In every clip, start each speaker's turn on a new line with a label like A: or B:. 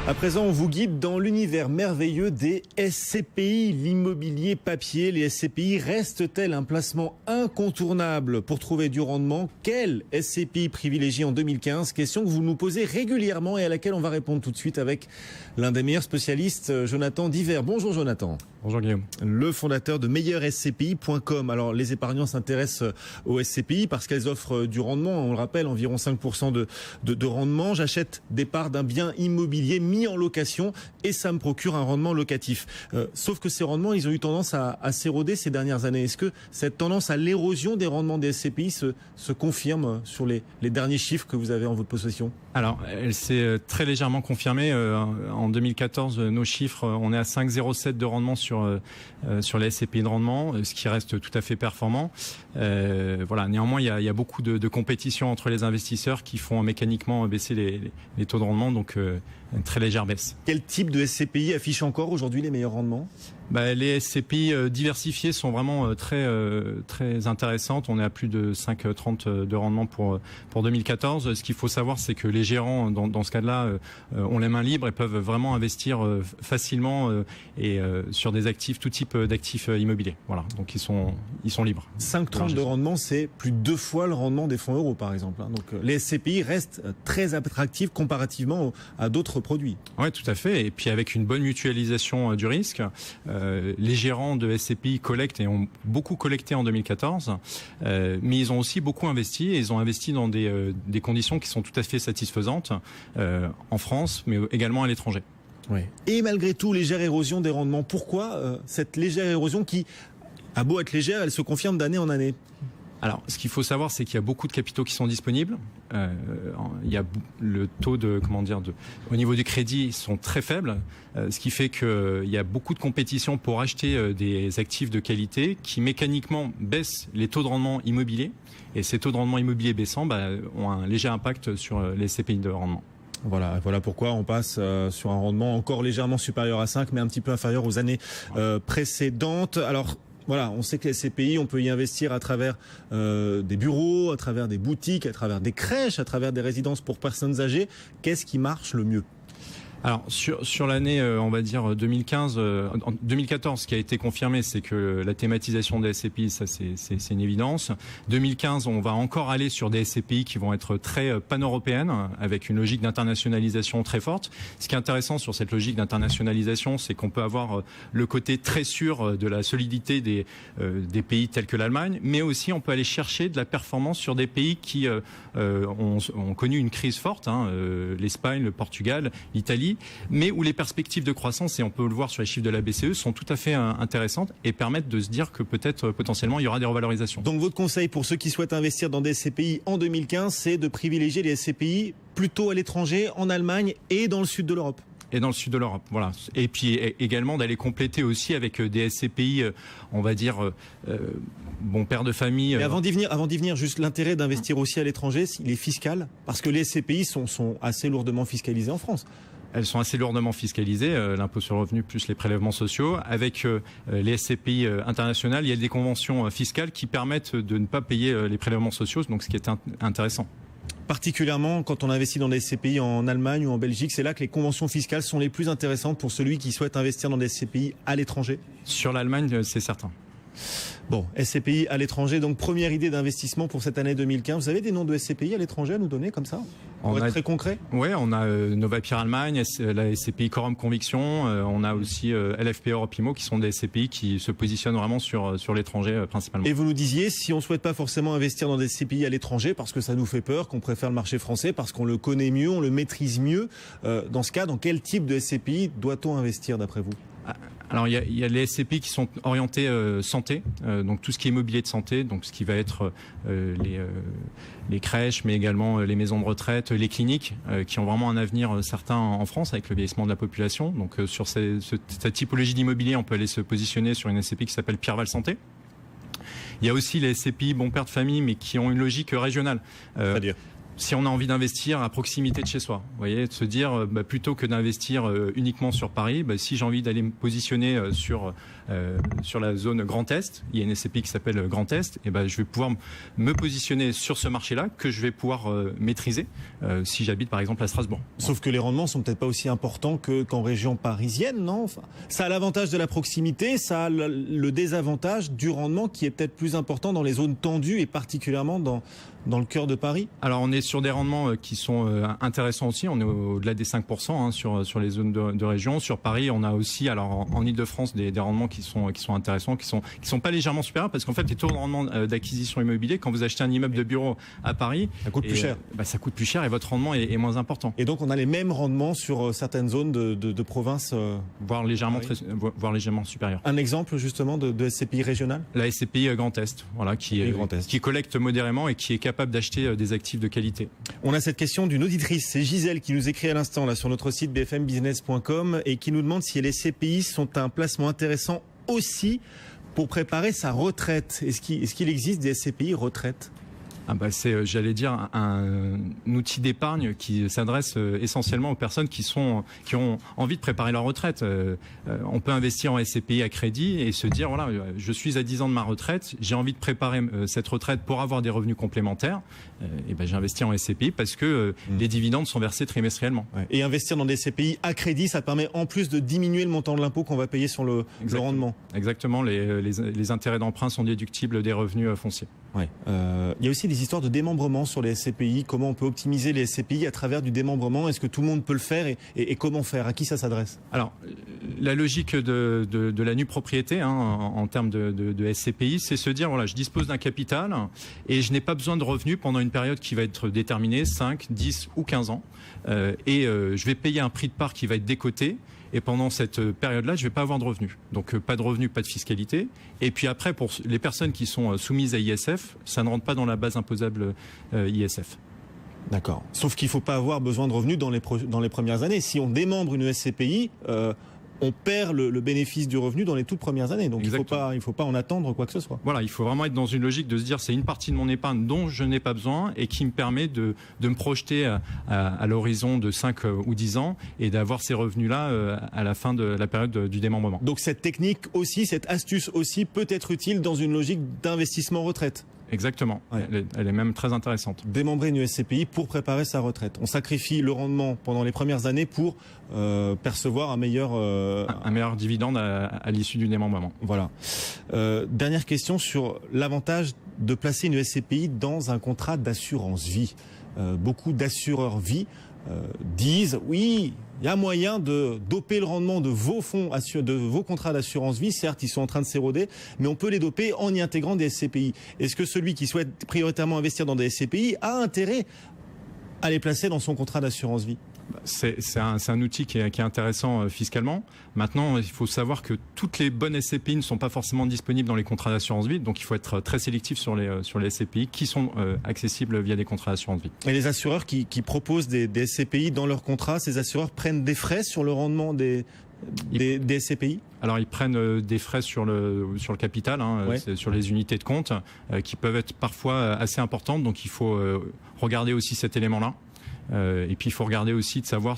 A: À présent, on vous guide dans l'univers merveilleux des SCPI, l'immobilier papier. Les SCPI restent-elles un placement incontournable pour trouver du rendement? Quel SCPI privilégié en 2015? Question que vous nous posez régulièrement et à laquelle on va répondre tout de suite avec l'un des meilleurs spécialistes, Jonathan Diver. Bonjour Jonathan.
B: Bonjour Guillaume.
A: Le fondateur de meilleurscpi.com. Alors les épargnants s'intéressent aux SCPI parce qu'elles offrent du rendement. On le rappelle, environ 5% de rendement. J'achète des parts d'un bien immobilier mis en location et ça me procure un rendement locatif. Sauf que ces rendements, ils ont eu tendance à s'éroder ces dernières années. Est-ce que cette tendance à l'érosion des rendements des SCPI se confirme sur les derniers chiffres que vous avez en votre possession?
B: Alors, elle s'est très légèrement confirmée. En 2014, nos chiffres, on est à 5,07 de rendement sur les SCPI de rendement, ce qui reste tout à fait performant. Voilà. Néanmoins, il y a beaucoup de compétition entre les investisseurs qui font mécaniquement baisser les taux de rendement, donc une très légère baisse.
A: Quel type de SCPI affiche encore aujourd'hui les meilleurs rendements?
B: Les SCPI diversifiés sont vraiment très intéressantes. On est à plus de 5,30 de rendement pour 2014. Ce qu'il faut savoir, c'est que les gérants, dans ce cas-là, ont les mains libres et peuvent vraiment investir facilement et sur des actifs, tout type d'actifs immobiliers. Voilà, donc ils sont libres.
A: 5,30 de rendement, c'est plus de 2 fois le rendement des fonds euros, par exemple. Donc les SCPI restent très attractifs comparativement à d'autres produits.
B: Oui, tout à fait. Et puis avec une bonne mutualisation du risque. Les gérants de SCPI collectent et ont beaucoup collecté en 2014, mais ils ont aussi beaucoup investi et ils ont investi dans des conditions qui sont tout à fait satisfaisantes en France, mais également à l'étranger.
A: Oui. Et malgré tout, légère érosion des rendements. Pourquoi cette légère érosion qui, a beau être légère, elle se confirme d'année en année?
B: Alors, ce qu'il faut savoir, c'est qu'il y a beaucoup de capitaux qui sont disponibles. Il y a le taux au niveau du crédit, sont très faibles, ce qui fait qu'il y a beaucoup de compétition pour acheter des actifs de qualité qui mécaniquement baissent les taux de rendement immobilier. Et ces taux de rendement immobilier baissants ont un léger impact sur les SCPI de rendement.
A: Voilà pourquoi on passe sur un rendement encore légèrement supérieur à 5, mais un petit peu inférieur aux années précédentes. Alors, voilà, on sait que les SCPI, on peut y investir à travers des bureaux, à travers des boutiques, à travers des crèches, à travers des résidences pour personnes âgées. Qu'est-ce qui marche le mieux?
B: Alors sur l'année, on va dire 2015, 2014, ce qui a été confirmé, c'est que la thématisation des SCPI, ça c'est une évidence. 2015, on va encore aller sur des SCPI qui vont être très pan-européennes, avec une logique d'internationalisation très forte. Ce qui est intéressant sur cette logique d'internationalisation, c'est qu'on peut avoir le côté très sûr de la solidité des pays tels que l'Allemagne, mais aussi on peut aller chercher de la performance sur des pays qui ont connu une crise forte, l'Espagne, le Portugal, l'Italie, mais où les perspectives de croissance, et on peut le voir sur les chiffres de la BCE, sont tout à fait intéressantes et permettent de se dire que peut-être potentiellement il y aura des revalorisations.
A: Donc votre conseil pour ceux qui souhaitent investir dans des SCPI en 2015, c'est de privilégier les SCPI plutôt à l'étranger, en Allemagne et dans le sud de l'Europe.
B: Et dans le sud de l'Europe, voilà. Et puis également d'aller compléter aussi avec des SCPI, on va dire, père de famille.
A: Mais avant d'y venir, juste l'intérêt d'investir aussi à l'étranger, il est fiscal, parce que les SCPI sont assez lourdement fiscalisés en France.
B: Elles sont assez lourdement fiscalisées, l'impôt sur le revenu plus les prélèvements sociaux. Avec les SCPI internationales, il y a des conventions fiscales qui permettent de ne pas payer les prélèvements sociaux, donc ce qui est intéressant.
A: Particulièrement quand on investit dans des SCPI en Allemagne ou en Belgique, c'est là que les conventions fiscales sont les plus intéressantes pour celui qui souhaite investir dans des SCPI à l'étranger? Sur
B: l'Allemagne, c'est certain.
A: Bon, SCPI à l'étranger, donc première idée d'investissement pour cette année 2015. Vous avez des noms de SCPI à l'étranger à nous donner comme ça? On va être très concret.
B: Oui, on a Novapir Allemagne, la SCPI Quorum Conviction, on a aussi LFP Europe Immo qui sont des SCPI qui se positionnent vraiment sur l'étranger principalement.
A: Et vous nous disiez, si on ne souhaite pas forcément investir dans des SCPI à l'étranger parce que ça nous fait peur, qu'on préfère le marché français, parce qu'on le connaît mieux, on le maîtrise mieux, dans ce cas, dans quel type de SCPI doit-on investir d'après vous?
B: Alors il y a les SCPI qui sont orientés santé, donc tout ce qui est immobilier de santé, donc ce qui va être les crèches, mais également les maisons de retraite, les cliniques, qui ont vraiment un avenir certain en France avec le vieillissement de la population. Donc sur cette typologie d'immobilier, on peut aller se positionner sur une SCPI qui s'appelle Pierreval Santé. Il y a aussi les SCPI bon père de famille, mais qui ont une logique régionale.
A: C'est-à-dire
B: si on a envie d'investir à proximité de chez soi, vous voyez, de se dire plutôt que d'investir uniquement sur Paris, si j'ai envie d'aller me positionner sur la zone Grand Est, il y a une SCPI qui s'appelle Grand Est, et je vais pouvoir me positionner sur ce marché-là que je vais pouvoir maîtriser si j'habite par exemple à Strasbourg.
A: Sauf que les rendements sont peut-être pas aussi importants qu'en région parisienne, non? Enfin, ça a l'avantage de la proximité, ça a le désavantage du rendement qui est peut-être plus important dans les zones tendues et particulièrement dans le cœur de Paris.
B: Alors on est sur des rendements qui sont intéressants aussi, on est au-delà des 5% sur les zones de région. Sur Paris, on a aussi, alors en Ile-de-France, des rendements qui sont intéressants, qui sont pas légèrement supérieurs, parce qu'en fait les taux de rendement d'acquisition immobilier, quand vous achetez un immeuble de bureau à Paris,
A: ça coûte plus cher.
B: Ça coûte plus cher et votre rendement est moins important.
A: Et donc on a les mêmes rendements sur certaines zones de province,
B: voire légèrement supérieurs.
A: Un exemple justement de SCPI régionale?
B: La SCPI Grand Est, voilà, qui collecte modérément et qui est capable d'acheter des actifs de qualité.
A: On a cette question d'une auditrice, c'est Gisèle qui nous écrit à l'instant là sur notre site bfmbusiness.com et qui nous demande si les SCPI sont un placement intéressant aussi pour préparer sa retraite. Est-ce qu'il existe des SCPI retraite?
B: C'est, j'allais dire, un outil d'épargne qui s'adresse essentiellement aux personnes qui ont envie de préparer leur retraite. On peut investir en SCPI à crédit et se dire, voilà, je suis à 10 ans de ma retraite, j'ai envie de préparer cette retraite pour avoir des revenus complémentaires. J'ai investi en SCPI parce que les dividendes sont versés trimestriellement.
A: Ouais. Et investir dans des SCPI à crédit, ça permet en plus de diminuer le montant de l'impôt qu'on va payer sur le rendement.
B: Exactement, les intérêts d'emprunt sont déductibles des revenus fonciers.
A: Ouais. Il y a aussi des histoires de démembrement sur les SCPI. Comment on peut optimiser les SCPI à travers du démembrement? Est-ce que tout le monde peut le faire et comment faire? À qui ça s'adresse?
B: Alors, la logique de la nue propriété en termes de SCPI, c'est se dire, voilà, je dispose d'un capital et je n'ai pas besoin de revenus pendant une période qui va être déterminée, 5, 10 ou 15 ans. Je vais payer un prix de part qui va être décoté. Et pendant cette période-là, je ne vais pas avoir de revenus. Donc pas de revenus, pas de fiscalité. Et puis après, pour les personnes qui sont soumises à ISF, ça ne rentre pas dans la base imposable ISF. D'accord.
A: Sauf qu'il ne faut pas avoir besoin de revenus dans les premières années. Si on démembre une SCPI, on perd le bénéfice du revenu dans les toutes premières années. Donc il ne faut pas en attendre quoi que ce soit.
B: Voilà, il faut vraiment être dans une logique de se dire c'est une partie de mon épargne dont je n'ai pas besoin et qui me permet de me projeter à l'horizon de 5 ou 10 ans et d'avoir ces revenus-là à la fin de la période du démembrement.
A: Donc cette technique aussi, cette astuce aussi peut être utile dans une logique d'investissement retraite.
B: Exactement, ouais. Elle est même très intéressante.
A: Démembrer une SCPI pour préparer sa retraite. On sacrifie le rendement pendant les premières années pour percevoir un meilleur
B: dividende à l'issue du démembrement.
A: Voilà. Dernière question sur l'avantage de placer une SCPI dans un contrat d'assurance vie. Beaucoup d'assureurs vie disent oui, il y a moyen de doper le rendement de vos fonds, de vos contrats d'assurance vie. Certes, ils sont en train de s'éroder, mais on peut les doper en y intégrant des SCPI. Est-ce que celui qui souhaite prioritairement investir dans des SCPI a intérêt à les placer dans son contrat d'assurance vie?
B: C'est un outil qui est intéressant fiscalement. Maintenant, il faut savoir que toutes les bonnes SCPI ne sont pas forcément disponibles dans les contrats d'assurance vie. Donc, il faut être très sélectif sur les SCPI qui sont accessibles via des contrats d'assurance vie. Et
A: les assureurs qui proposent des SCPI dans leurs contrats, ces assureurs prennent des frais sur le rendement des SCPI?
B: Alors, ils prennent des frais sur le capital, sur les unités de compte, qui peuvent être parfois assez importantes. Donc, il faut regarder aussi cet élément-là. Et puis il faut regarder aussi de savoir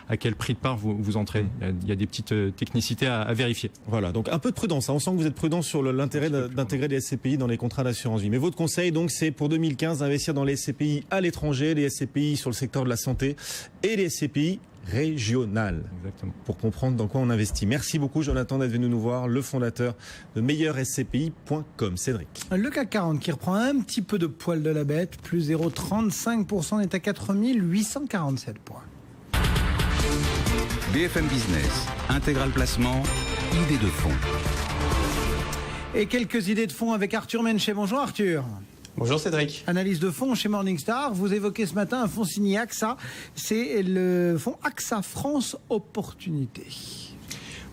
B: à quel prix de part vous entrez. Il y a des petites technicités à vérifier.
A: Voilà, donc un peu de prudence. On sent que vous êtes prudent sur l'intérêt d'intégrer les SCPI dans les contrats d'assurance vie. Mais votre conseil, donc, c'est pour 2015 d'investir dans les SCPI à l'étranger, les SCPI sur le secteur de la santé et les SCPI régionales.
B: Exactement.
A: Pour comprendre dans quoi on investit. Merci beaucoup, Jonathan, d'être venu nous voir, le fondateur de meilleurscpi.com. Cédric.
C: Le CAC 40 qui reprend un petit peu de poil de la bête, plus 0,35%, est à 4847 points.
D: BFM Business, intégral placement, idée de fonds.
C: Et quelques idées de fonds avec Arthur Menchet. Bonjour Arthur.
E: Bonjour Cédric.
C: Analyse de fonds chez Morningstar. Vous évoquez ce matin un fonds signé AXA. C'est le fonds AXA France Opportunité.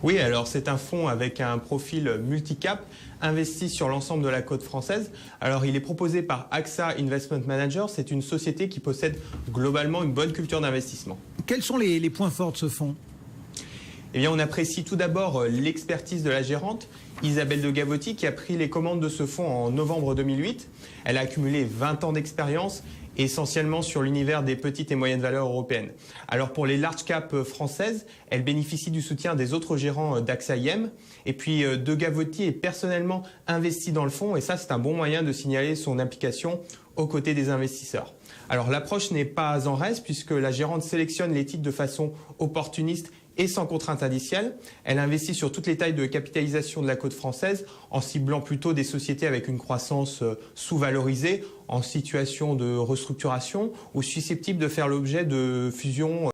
E: Oui, alors c'est un fonds avec un profil multicap investi sur l'ensemble de la côte française. Alors il est proposé par AXA Investment Manager. C'est une société qui possède globalement une bonne culture d'investissement.
C: Quels sont les points forts de ce fonds ?
E: Eh bien, on apprécie tout d'abord l'expertise de la gérante, Isabelle de Gavotti, qui a pris les commandes de ce fonds en novembre 2008. Elle a accumulé 20 ans d'expérience et essentiellement sur l'univers des petites et moyennes valeurs européennes. Alors pour les large cap françaises, elle bénéficie du soutien des autres gérants d'AXA IM. Et puis De Gavotti est personnellement investi dans le fonds et ça c'est un bon moyen de signaler son implication aux côtés des investisseurs. Alors l'approche n'est pas en reste puisque la gérante sélectionne les titres de façon opportuniste et sans contrainte indicielle. Elle investit sur toutes les tailles de capitalisation de la côte française en ciblant plutôt des sociétés avec une croissance sous-valorisée, en situation de restructuration ou susceptibles de faire l'objet de fusions